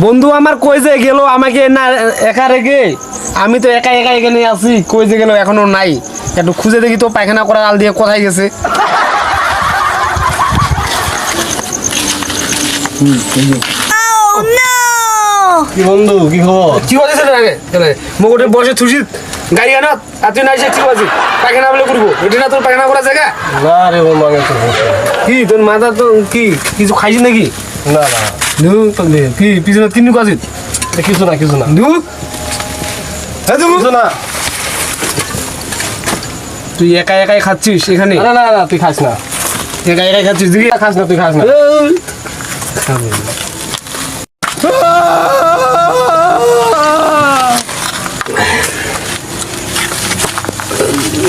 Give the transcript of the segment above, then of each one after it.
বন্ধু আমার কই যে গেল আমাকে না একা রেখে। আমি তো একা একা এখানে আছি, কই যে গেল এখনো নাই। একটু খুঁজে দেখি তো পায়খানা করা আল দিয়ে কোথায় গেছে। কি বন্ধু, কি খবর? কি বাজে আগে মোটে বসে থুসি গাড়ি আনা আর তুই নাই কি বাজি পায়খানা বলে করবো, এটা না তোর পায়খানা করা জায়গা? না রে বন্ধু, আমি তো কি তোর মাথা তো কি কিছু খাইছি নাকি? না না নু কি পিছনে তিন কাজ কিছু না কিছু না নু কিছু না। তুই একা একাই খাচ্ছিস এখানে? না না না, তুই খাস না, একা একাই খাচ্ছিস দেখি। খাস না, তুই খাস না।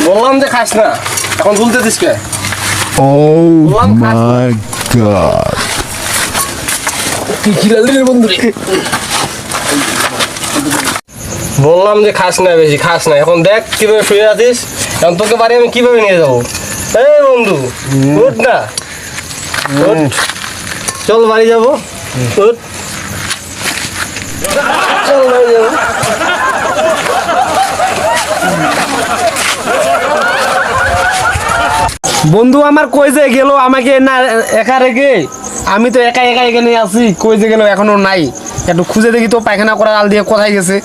বললাম যে খাস না, এখন ভুলতে this K? Oh One my god. কি খিলালি রে বন্ধু রে। বললাম যে খাস না, বেশি খাস না। এখন দেখ কিভাবে শুয়ে আছিস, এখন তোকে বাড়ি আমি কিভাবে নিয়ে যাবো? এই বন্ধু উঠ না, উঠ, চল বাড়ি যাবো, উঠ, চল বাড়ি যাবো। বন্ধু আমার কই যে গেল আমাকে না একা রেখে। আমি তো একা একা এখানে আছি, কই যে গেল এখনো নাই। একটু খুঁজে দেখি তো পায়খানা করা আল দিয়ে কোথায় গেছে।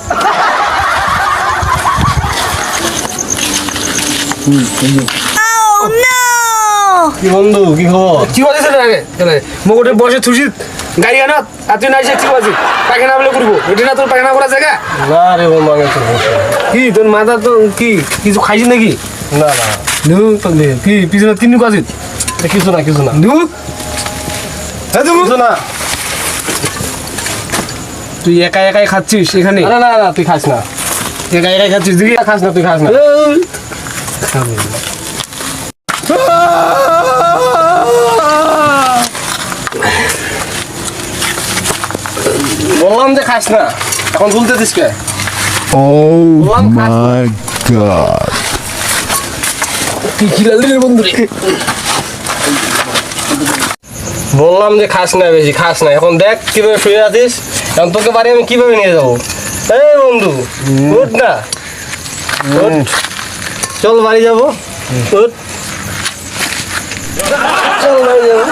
কি বন্ধু, কি খবর? কি বাজে আগে মোটে বসে থুসি গাড়ি আনা আর তুই নাই কি বাজি পায়খানা বলে করবো, এটা না তোর পায়খানা করা জায়গা? না রে বন্ধু, আমি তো কি তোর মাথা তো কি কিছু খাইছি নাকি? না না নু কি পিছনে তিন কাজ কিছু না কিছু না নু কিছু না। তুই একা একাই খাচ্ছিস এখানে? না না না, তুই খাস না, একা একাই খাচ্ছিস দেখি। খাস না, তুই খাস না। বললাম যে খাস না, এখন ভুলতে this K? Oh my god. কি খিলালি রে বন্ধু রে। বললাম যে খাস না, বেশি খাস না। এখন দেখ কিভাবে শুয়ে আছিস, এখন তোকে বাড়ি আমি কিভাবে নিয়ে যাবো? এই বন্ধু উঠ না, উঠ, চল বাড়ি যাবো, উঠ, চল বাড়ি যাবো।